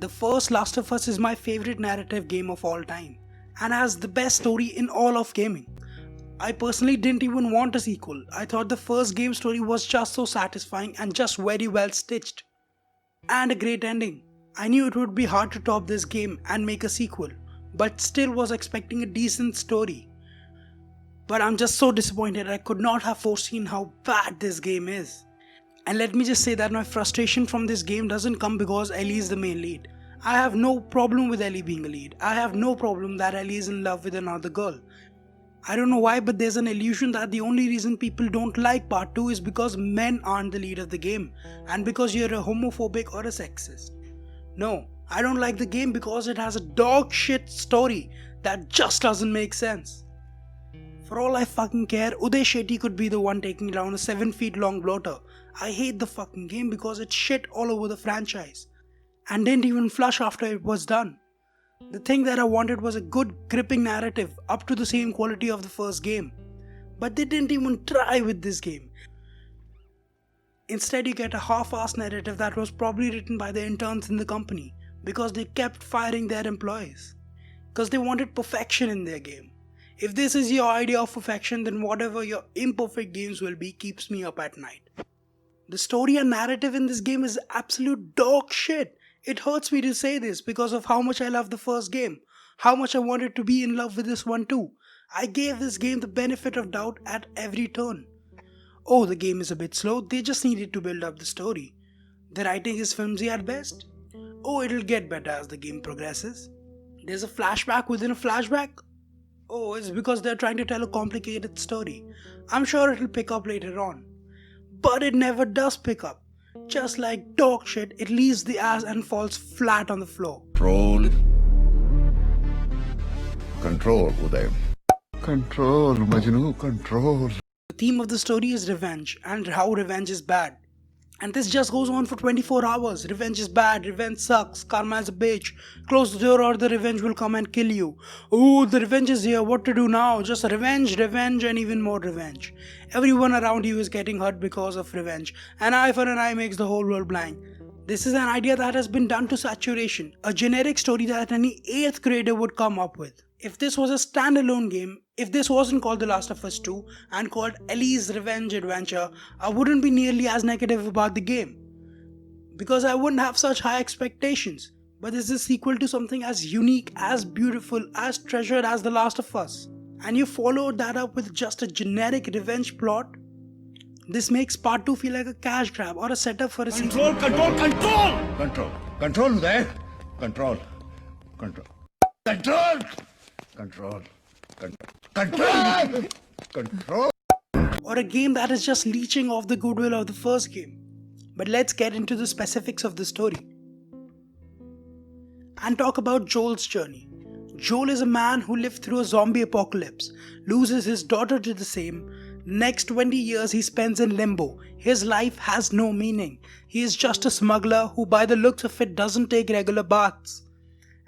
The first Last of Us is my favorite narrative game of all time and has the best story in all of gaming. I personally didn't even want a sequel. I thought the first game story was just so satisfying and just very well stitched. And a great ending. I knew it would be hard to top this game and make a sequel, but still was expecting a decent story. But I'm just so disappointed I could not have foreseen how bad this game is. And let me just say that my frustration from this game doesn't come because Ellie is the main lead. I have no problem with Ellie being a lead. I have no problem that Ellie is in love with another girl. I don't know why, but there's an illusion that the only reason people don't like part 2 is because men aren't the lead of the game and because you're a homophobic or a sexist. No, I don't like the game because it has a dog shit story that just doesn't make sense. For all I fucking care, Uday Shetty could be the one taking down a 7 feet long bloater. I hate the fucking game because it shit all over the franchise and didn't even flush after it was done. The thing that I wanted was a good gripping narrative up to the same quality of the first game. But they didn't even try with this game. Instead you get a half-assed narrative that was probably written by the interns in the company because they kept firing their employees. Because they wanted perfection in their game. If this is your idea of perfection, then whatever your imperfect games will be keeps me up at night. The story and narrative in this game is absolute dog shit. It hurts me to say this because of how much I love the first game. How much I wanted to be in love with this one too. I gave this game the benefit of doubt at every turn. Oh, the game is a bit slow, they just needed to build up the story. The writing is flimsy at best. Oh, it'll get better as the game progresses. There's a flashback within a flashback. Oh, it's because they're trying to tell a complicated story. I'm sure it'll pick up later on. But it never does pick up. Just like dog shit, it leaves the ass and falls flat on the floor. Control, Uday. Control, Majnu, control. The theme of the story is revenge and how revenge is bad. And this just goes on for 24 hours. Revenge is bad, revenge sucks, karma is a bitch. Close the door or the revenge will come and kill you. Oh, the revenge is here, what to do now? Just revenge, revenge and even more revenge. Everyone around you is getting hurt because of revenge. An eye for an eye makes the whole world blind. This is an idea that has been done to saturation. A generic story that any 8th grader would come up with. If this was a standalone game, if this wasn't called The Last of Us 2 and called Ellie's Revenge Adventure, I wouldn't be nearly as negative about the game. Because I wouldn't have such high expectations. But this is a sequel to something as unique, as beautiful, as treasured as The Last of Us. And you followed that up with just a generic revenge plot? This makes part 2 feel like a cash grab or a setup for a sequel. Control, Uday. Control. Or a game that is just leeching off the goodwill of the first game. But let's get into the specifics of the story. And talk about Joel's journey. Joel is a man who lived through a zombie apocalypse, loses his daughter to the same. Next 20 years he spends in limbo. His life has no meaning. He is just a smuggler who by the looks of it doesn't take regular baths.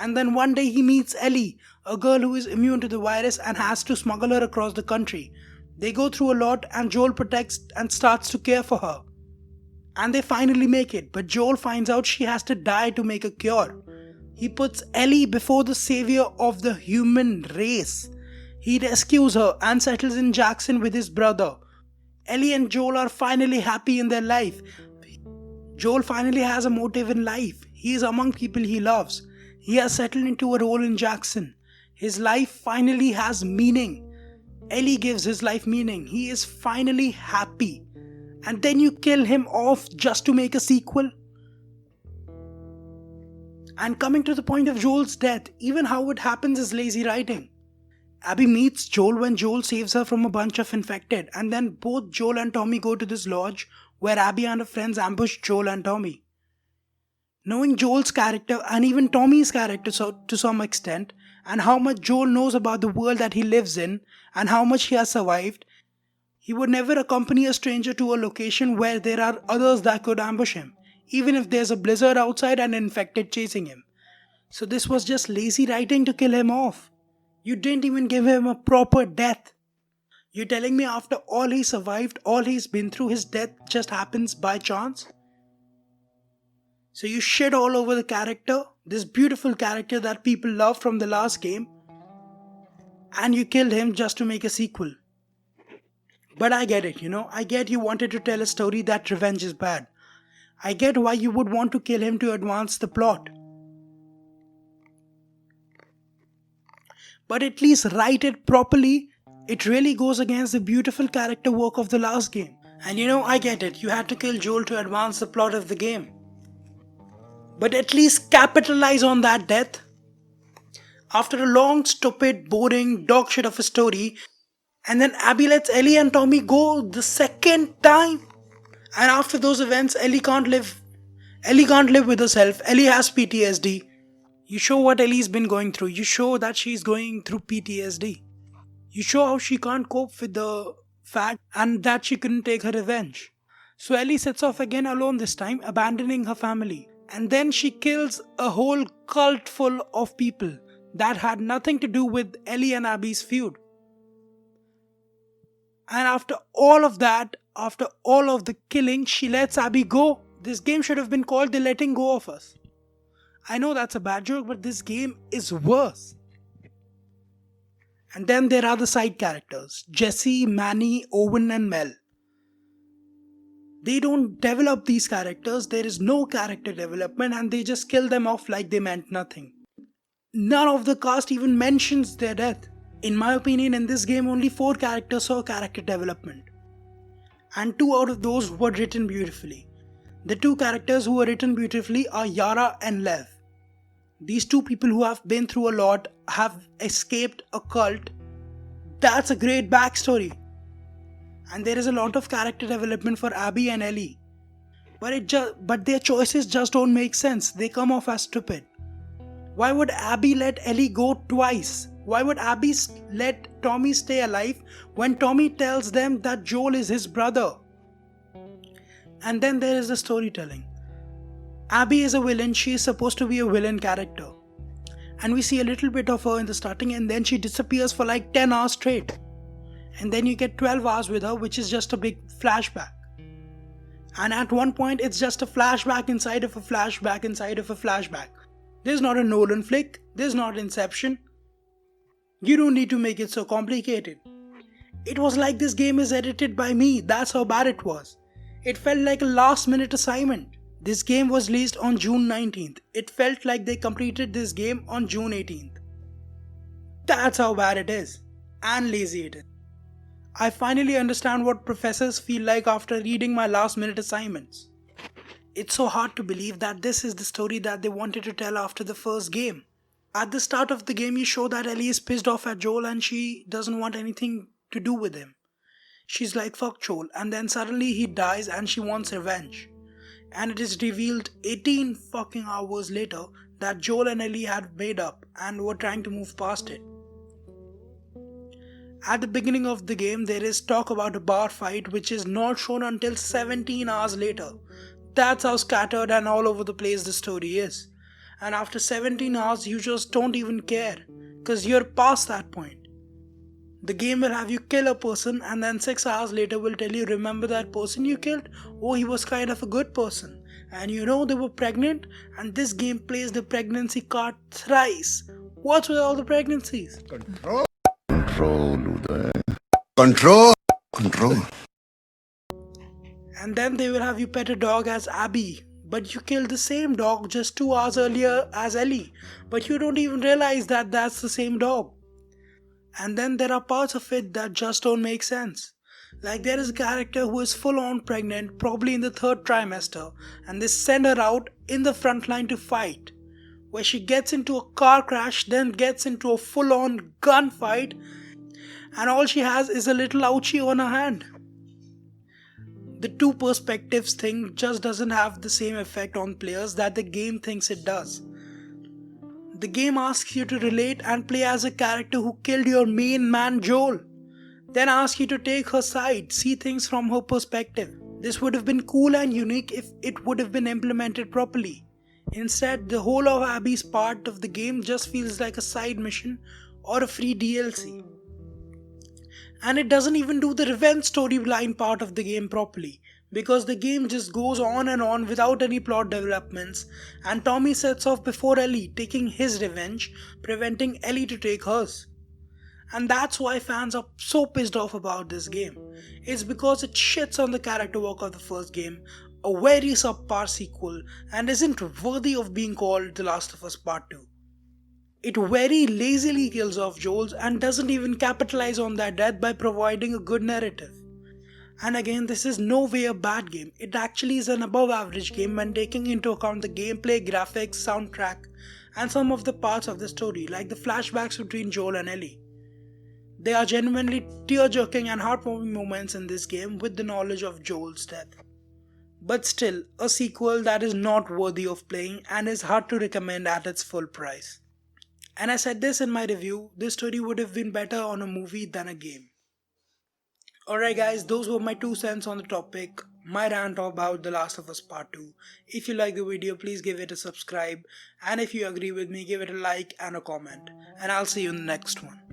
And then one day he meets Ellie, a girl who is immune to the virus and has to smuggle her across the country. They go through a lot and Joel protects and starts to care for her. And they finally make it, but Joel finds out she has to die to make a cure. He puts Ellie before the savior of the human race. He rescues her and settles in Jackson with his brother. Ellie and Joel are finally happy in their life. Joel finally has a motive in life. He is among people he loves. He has settled into a role in Jackson. His life finally has meaning. Ellie gives his life meaning. He is finally happy. And then you kill him off just to make a sequel? And coming to the point of Joel's death, even how it happens is lazy writing. Abby meets Joel when Joel saves her from a bunch of infected, and then both Joel and Tommy go to this lodge where Abby and her friends ambush Joel and Tommy. Knowing Joel's character and even Tommy's character to some extent, and how much Joel knows about the world that he lives in and how much he has survived, he would never accompany a stranger to a location where there are others that could ambush him, even if there's a blizzard outside and infected chasing him. So this was just lazy writing to kill him off. You didn't even give him a proper death. You're telling me after all he survived, all he's been through, his death just happens by chance? So you shit all over the character, this beautiful character that people love from the last game, and you killed him just to make a sequel. But I get it, I get you wanted to tell a story that revenge is bad. I get why you would want to kill him to advance the plot. But at least write it properly. It really goes against the beautiful character work of the last game. And I get it, you had to kill Joel to advance the plot of the game. But at least capitalize on that death. After a long, stupid, boring, dog shit of a story, and then Abby lets Ellie and Tommy go the second time. And after those events, Ellie can't live with herself. Ellie has PTSD. You show what Ellie's been going through. You show that she's going through PTSD. You show how she can't cope with the fact and that she couldn't take her revenge. So Ellie sets off again alone this time, abandoning her family. And then she kills a whole cult full of people that had nothing to do with Ellie and Abby's feud. And after all of that, after all of the killing, she lets Abby go. This game should have been called The Letting Go of Us. I know that's a bad joke, but this game is worse. And then there are the side characters, Jesse, Manny, Owen and Mel. They don't develop these characters, there is no character development, and they just kill them off like they meant nothing. None of the cast even mentions their death. In my opinion, in this game only 4 characters saw character development. And 2 out of those were written beautifully. The 2 characters who were written beautifully are Yara and Lev. These 2 people who have been through a lot, have escaped a cult. That's a great backstory. And there is a lot of character development for Abby and Ellie. But their choices just don't make sense. They come off as stupid. Why would Abby let Ellie go twice? Why would Abby let Tommy stay alive when Tommy tells them that Joel is his brother? And then there is the storytelling. Abby is a villain, she is supposed to be a villain character. And we see a little bit of her in the starting and then she disappears for like 10 hours straight. And then you get 12 hours with her, which is just a big flashback. And at one point it's just a flashback inside of a flashback inside of a flashback. There's not a Nolan flick, there's not Inception. You don't need to make it so complicated. It was like this game is edited by me, that's how bad it was. It felt like a last minute assignment. This game was released on June 19th. It felt like they completed this game on June 18th. That's how bad it is. And lazy it is. I finally understand what professors feel like after reading my last minute assignments. It's so hard to believe that this is the story that they wanted to tell after the first game. At the start of the game, you show that Ellie is pissed off at Joel and she doesn't want anything to do with him. She's like, fuck Joel, and then suddenly he dies and she wants revenge. And it is revealed 18 fucking hours later that Joel and Ellie had made up and were trying to move past it. At the beginning of the game, there is talk about a bar fight which is not shown until 17 hours later. That's how scattered and all over the place the story is. And after 17 hours, you just don't even care, because you're past that point. The game will have you kill a person and then 6 hours later will tell you, remember that person you killed? Oh, he was kind of a good person. And they were pregnant, and this game plays the pregnancy card thrice. What's with all the pregnancies? Control, Uday. Control. And then they will have you pet a dog as Abby. But you killed the same dog just 2 hours earlier as Ellie. But you don't even realize that that's the same dog. And then there are parts of it that just don't make sense. Like there is a character who is full on pregnant, probably in the 3rd trimester, and they send her out in the front line to fight, where she gets into a car crash, then gets into a full on gunfight, and all she has is a little ouchie on her hand. The 2 perspectives thing just doesn't have the same effect on players that the game thinks it does. The game asks you to relate and play as a character who killed your main man Joel. Then asks you to take her side, see things from her perspective. This would have been cool and unique if it would have been implemented properly. Instead, the whole of Abby's part of the game just feels like a side mission or a free DLC. And it doesn't even do the revenge storyline part of the game properly. because the game just goes on and on without any plot developments, and Tommy sets off before Ellie, taking his revenge, preventing Ellie to take hers. And that's why fans are so pissed off about this game. It's because it shits on the character work of the first game, a very subpar sequel, and isn't worthy of being called The Last of Us Part 2. It very lazily kills off Joel's and doesn't even capitalize on that death by providing a good narrative. And again, this is no way a bad game. It actually is an above average game when taking into account the gameplay, graphics, soundtrack, and some of the parts of the story, like the flashbacks between Joel and Ellie. There are genuinely tear jerking and heartwarming moments in this game with the knowledge of Joel's death. But still, a sequel that is not worthy of playing and is hard to recommend at its full price. And I said this in my review, this story would have been better on a movie than a game. Alright guys, those were my 2 cents on the topic, my rant about The Last of Us Part 2. If you like the video, please give it a subscribe, and if you agree with me, give it a like and a comment. And I'll see you in the next one.